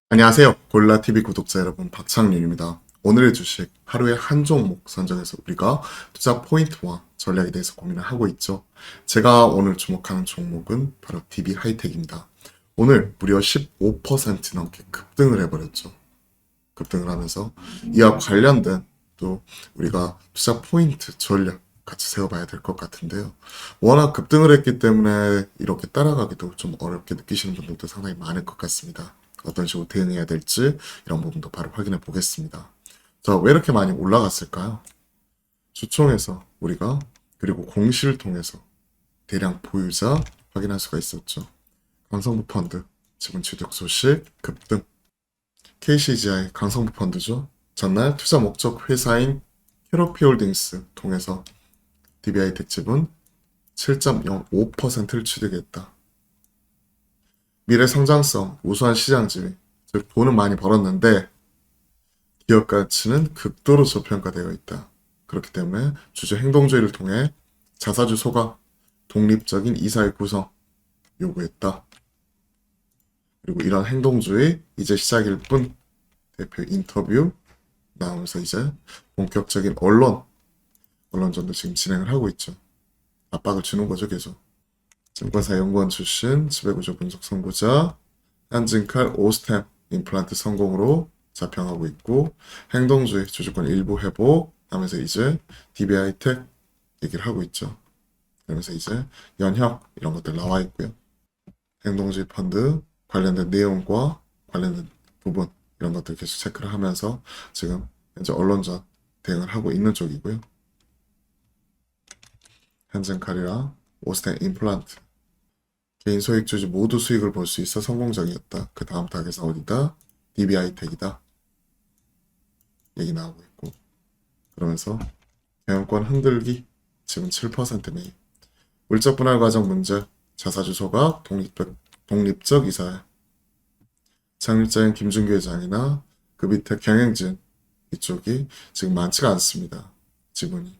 안녕하세요. 골라TV 구독자 여러분, 박창윤입니다. 오늘의 주식, 하루에 한 종목 선정해서 우리가 투자 포인트와 전략에 대해서 고민을 하고 있죠. 제가 오늘 주목하는 종목은 바로 DB하이텍입니다. 오늘 무려 15% 넘게 급등을 해버렸죠. 급등을 하면서 이와 관련된 또 우리가 투자 포인트 전략 같이 세워봐야 될 것 같은데요. 워낙 급등을 했기 때문에 이렇게 따라가기도 좀 어렵게 느끼시는 분들도 상당히 많을 것 같습니다. 어떤 식으로 대응해야 될지 이런 부분도 바로 확인해 보겠습니다. 자, 왜 이렇게 많이 올라갔을까요? 주총에서 우리가 그리고 공시를 통해서 대량 보유자 확인할 수가 있었죠. 강성부 펀드 지분 취득 소식 급등. KCGI 강성부 펀드죠. 전날 투자 목적 회사인 캐로피홀딩스 통해서 DB하이텍 지분 7.05%를 취득했다. 미래 성장성, 우수한 시장 지위, 즉 돈은 많이 벌었는데 기업 가치는 극도로 저평가되어 있다. 그렇기 때문에 주주 행동주의를 통해 자사주 소각, 독립적인 이사회 구성 요구했다. 그리고 이런 행동주의 이제 시작일 뿐 대표 인터뷰 나오면서 이제 본격적인 언론전도 지금 진행을 하고 있죠. 압박을 주는 거죠, 계속. 증권사 연구원 출신, 지배구조 분석 선구자, 한진칼 오스템 임플란트 성공으로 자평하고 있고, 행동주의 주주권 일부 회복 하면서 이제 DB하이텍 얘기를 하고 있죠. 그러면서 이제 연혁 이런 것들 나와 있고요. 행동주의 펀드 관련된 내용과 관련된 부분 이런 것들 계속 체크를 하면서 지금 현재 언론전 대응을 하고 있는 쪽이고요. 한진칼이랑 오스템 임플란트 개인 소액주주 모두 수익을 볼 수 있어 성공적이었다. 그 다음 타겟은 어디다? DB하이텍이다. 얘기 나오고 있고. 그러면서 경영권 흔들기 지금 7% 매입. 물적 분할 과정 문제. 자사주 소각 독립적 이사회. 창립자인 김준규 회장이나 그 밑에 경영진 이쪽이 지금 많지가 않습니다. 지분이.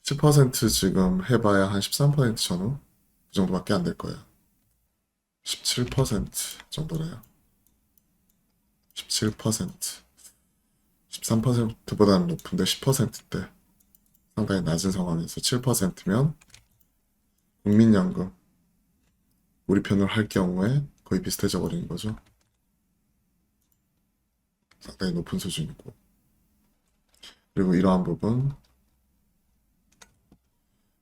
10% 지금 해봐야 한 13% 전후 그 정도밖에 안 될 거예요. 17% 정도래요. 17%. 13%보다는 높은데 10%대 상당히 낮은 상황에서 7%면 국민연금 우리 편을 할 경우에 거의 비슷해져 버리는 거죠. 상당히 높은 수준이고. 그리고 이러한 부분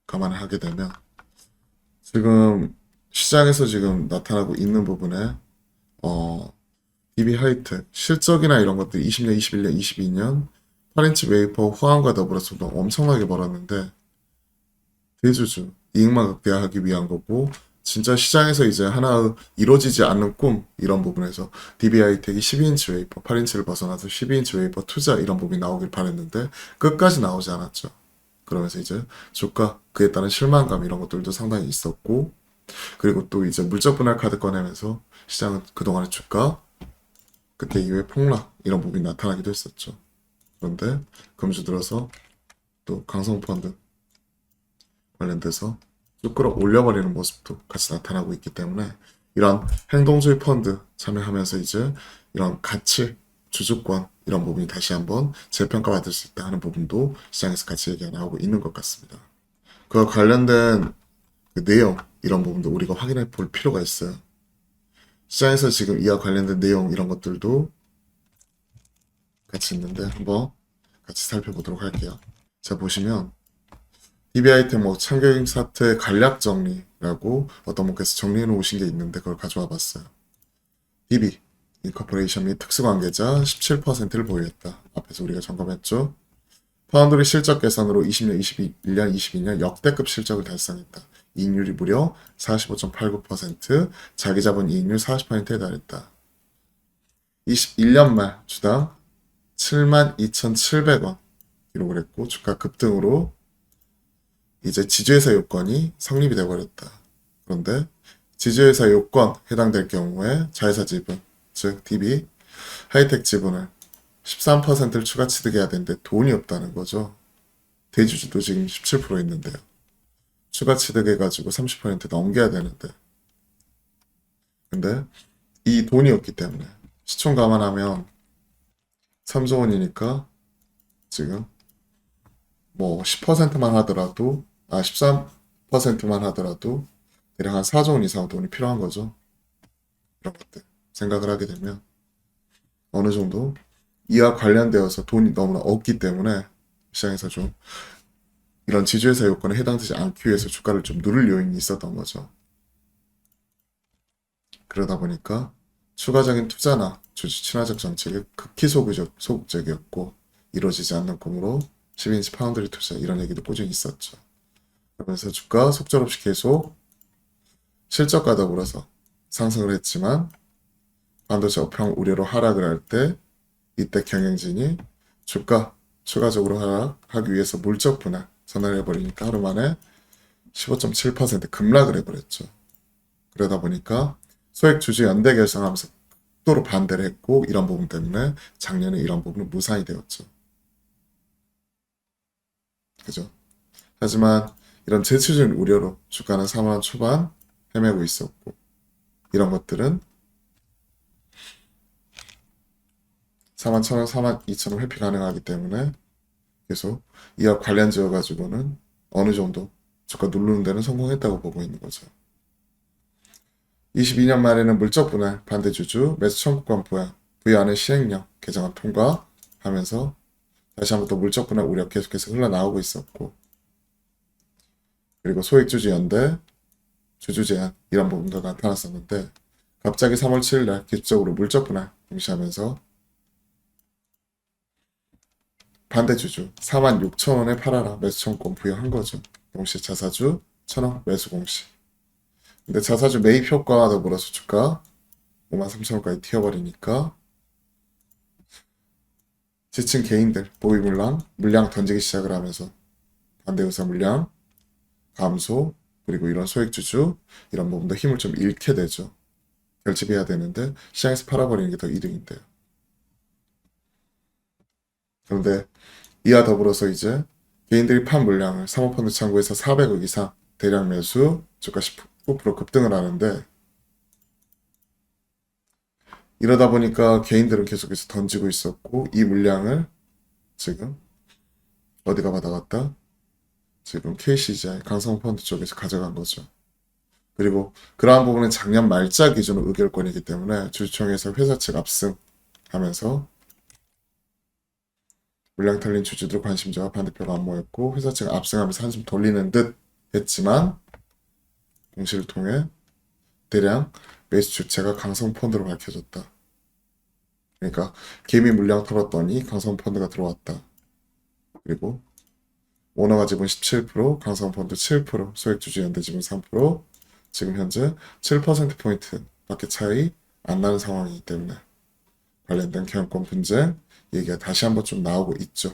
감안을 하게 되면 지금 시장에서 지금 나타나고 있는 부분에 DB하이텍 실적이나 이런 것들 20년, 21년, 22년 8인치 웨이퍼 호황과 더불어서 엄청나게 벌었는데 대주주 이익만 극대화하기 위한 거고 진짜 시장에서 이제 하나 이루어지지 않는 꿈 이런 부분에서 DB하이텍이 12인치 웨이퍼 8인치를 벗어나서 12인치 웨이퍼 투자 이런 부분이 나오길 바랬는데 끝까지 나오지 않았죠. 그러면서 이제 주가 그에 따른 실망감 이런 것들도 상당히 있었고 그리고 또 이제 물적 분할 카드 꺼내면서 시장은 그동안의 주가 그때 이후에 폭락 이런 부분이 나타나기도 했었죠. 그런데 금주 들어서 또 강성펀드 관련돼서 쭉 끌어올려버리는 모습도 같이 나타나고 있기 때문에 이런 행동주의 펀드 참여하면서 이제 이런 가치, 주주권 이런 부분이 다시 한번 재평가받을 수 있다 하는 부분도 시장에서 같이 얘기가 나오고 있는 것 같습니다. 그와 관련된 그 내용 이런 부분도 우리가 확인해 볼 필요가 있어요. 시장에서 지금 이와 관련된 내용 이런 것들도 같이 있는데 한번 같이 살펴보도록 할게요. 자 보시면 DB하이텍 뭐 참교육 사태 간략 정리라고 어떤 분께서 정리해 놓으신 게 있는데 그걸 가져와 봤어요. DB 인커퍼레이션 및 특수관계자 17%를 보유했다. 앞에서 우리가 점검했죠. 파운드리 실적 개선으로 20년, 21년, 22년 역대급 실적을 달성했다. 이익률이 무려 45.89%, 자기자본 이익률 40%에 달했다. 21년 말 주당 72,700원 기록을 했고 주가 급등으로 이제 지주회사 요건이 성립이 되어버렸다. 그런데 지주회사 요건 해당될 경우에 자회사 지분, 즉 DB, 하이텍 지분을 13%를 추가 취득해야 되는데 돈이 없다는 거죠. 대주주도 지금 17% 있는데요. 추가 취득해가지고 30% 넘겨야 되는데. 근데 이 돈이었기 때문에 시총 감안하면 3조 원이니까 지금 뭐 10%만 하더라도 13%만 하더라도 대략 한 4조 원 이상 돈이 필요한 거죠. 이런 것들 생각을 하게 되면 어느 정도 이와 관련되어서 돈이 너무나 없기 때문에 시장에서 좀 이런 지주회사 요건에 해당되지 않기 위해서 주가를 좀 누를 요인이 있었던 거죠. 그러다 보니까 추가적인 투자나 주주 친화적 정책이 극히 소극적이었고 이루어지지 않는 꿈으로 10인치 파운드리 투자 이런 얘기도 꾸준히 있었죠. 그러면서 주가 속절없이 계속 실적과 더불어서 상승을 했지만 반도체 업황 우려로 하락을 할 때 이때 경영진이 주가 추가적으로 하락하기 위해서 물적 분할 선언을 해버리니까 하루 만에 15.7% 급락을 해버렸죠. 그러다 보니까 소액 주주 연대 결성하면서 극도로 반대를 했고 이런 부분 때문에 작년에 이런 부분은 무산이 되었죠. 그죠? 하지만 이런 재추진 우려로 주가는 3만 원 초반 헤매고 있었고 이런 것들은 4만 1,000원, 4만 2,000원 회피 가능하기 때문에 계속 이와 관련 지어 가지고는 어느 정도 주가 누르는 데는 성공했다고 보고 있는 거죠. 22년 말에는 물적 분할 반대주주 매수 청구권 부여하는 시행령 개정안 통과하면서 다시 한번 또 물적 분할 우려 계속해서 흘러나오고 있었고 그리고 소액주주 연대, 주주 제한 이런 부분도 나타났었는데 갑자기 3월 7일날 기습적으로 물적 분할 공시하면서 반대주주 46,000원에 팔아라 매수 청구권 부여한 거죠. 동시에 자사주 1,000원 매수 공시. 근데 자사주 매입 효과와 더불어서 주가 53,000원까지 튀어버리니까 지친 개인들 보유 물량 던지기 시작을 하면서 반대의사 물량 감소 그리고 이런 소액주주 이런 부분도 힘을 좀 잃게 되죠. 결집해야 되는데 시장에서 팔아버리는 게 더 이득인데요. 그런데 이와 더불어서 이제 개인들이 판 물량을 사모펀드 창구에서 400억 이상 대량 매수 주가 19% 급등을 하는데 이러다 보니까 개인들은 계속해서 던지고 있었고 이 물량을 지금 어디가 받아갔다? 지금 KCGI 강성펀드 쪽에서 가져간 거죠. 그리고 그러한 부분은 작년 말자 기준으로 의결권이기 때문에 주주총회에서 회사 측 압승하면서 물량 털린 주주들 관심자와 반대표가 안 모였고 회사 측 압승하면서 한숨 돌리는 듯 했지만 공시를 통해 대량 매수 주체가 강성펀드로 밝혀졌다. 그러니까 개미 물량 털었더니 강성펀드가 들어왔다. 그리고 오너가 지분 17%, 강성펀드 7%, 소액주주 연대 지분 3%, 지금 현재 7%포인트 밖에 차이 안 나는 상황이기 때문에 관련된 경영권 분쟁 얘기가 다시 한번 좀 나오고 있죠.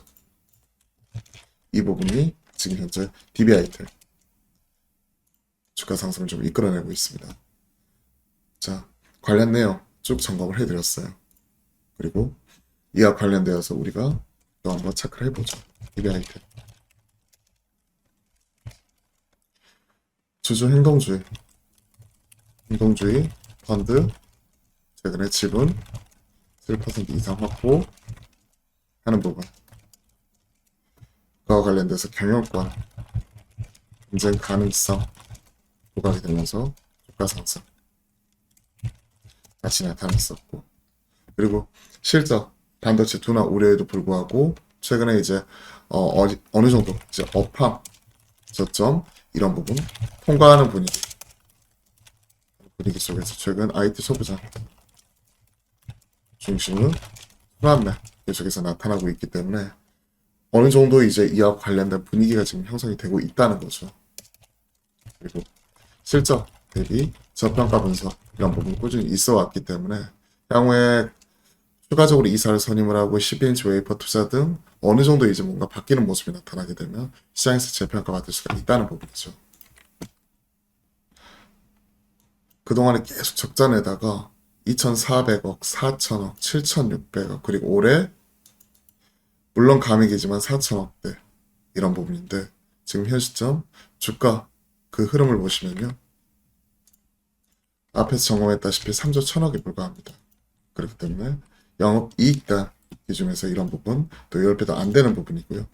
이 부분이 지금 현재 DBI텔 주가 상승을 좀 이끌어내고 있습니다. 자, 관련 내용 쭉 점검을 해드렸어요. 그리고 이와 관련되어서 우리가 또 한번 체크를 해보죠. DBI텔 주주 행동주의 펀드 최근에 지분 7% 이상 확보하는 부분 그와 관련돼서 경영권 분쟁 가능성 부각이 되면서 주가 상승 다시 나타났었고 그리고 실적 반도체 둔화 우려에도 불구하고 최근에 이제 어느 정도 이제 업황 저점 이런 부분 통과하는 분위기 속에서 최근 IT 소비자 중심은 순환매 계속해서 나타나고 있기 때문에 어느 정도 이제 이와 관련된 분위기가 지금 형성이 되고 있다는 거죠. 그리고 실적 대비 저평가 분석 이런 부분이 꾸준히 있어 왔기 때문에 향후에 추가적으로 이사를 선임을 하고 12인치 웨이퍼 투자 등 어느 정도 이제 뭔가 바뀌는 모습이 나타나게 되면 시장에서 재평가 받을 수가 있다는 부분이죠. 그동안에 계속 적자 내다가 2,400억, 4,000억, 7,600억 그리고 올해 물론 감익이지만 4,000억대 이런 부분인데 지금 현 시점 주가 그 흐름을 보시면요. 앞에서 점검했다시피 3조 1천억에 불과합니다. 그렇기 때문에 영업이익단 기준에서 이런 부분, 또 10배도 안 되는 부분이고요.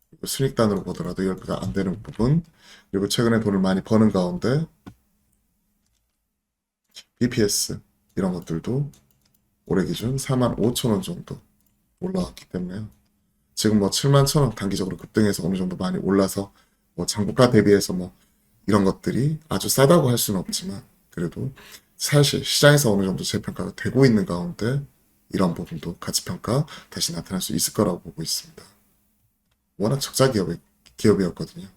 그리고 순익단으로 보더라도 10배가 안 되는 부분, 그리고 최근에 돈을 많이 버는 가운데 BPS 이런 것들도 올해 기준 45,000원 정도 올라왔기 때문에요. 지금 뭐 71,000원 단기적으로 급등해서 어느 정도 많이 올라서 뭐 장부가 대비해서 뭐 이런 것들이 아주 싸다고 할 수는 없지만 그래도 사실 시장에서 어느 정도 재평가가 되고 있는 가운데 이런 부분도 가치평가 다시 나타날 수 있을 거라고 보고 있습니다. 워낙 적자 기업이었거든요.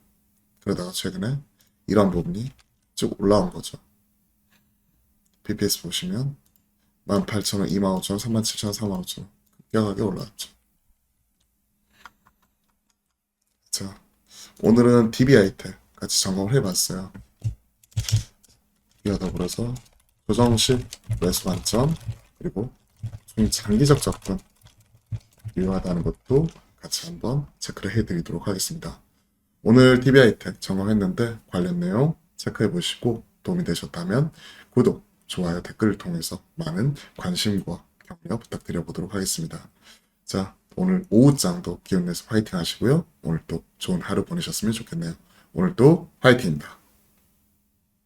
그러다가 최근에 이런 부분이 쭉 올라온 거죠. BPS 보시면 18,000원, 25,000원, 37,000원, 45,000원 급격하게 올라왔죠. 자, 오늘은 DBI텔 같이 점검을 해봤어요. 이와 더불어서 조정식 매수 관점 그리고 중장기적 접근 유효하다는 것도 같이 한번 체크를 해드리도록 하겠습니다. 오늘 DBI텔 점검했는데 관련 내용 체크해 보시고 도움이 되셨다면 구독, 좋아요, 댓글을 통해서 많은 관심과 격려 부탁드려 보도록 하겠습니다. 자, 오늘 오후장도 기운내서 화이팅 하시고요. 오늘 또 좋은 하루 보내셨으면 좋겠네요. 오늘 또 화이팅입니다.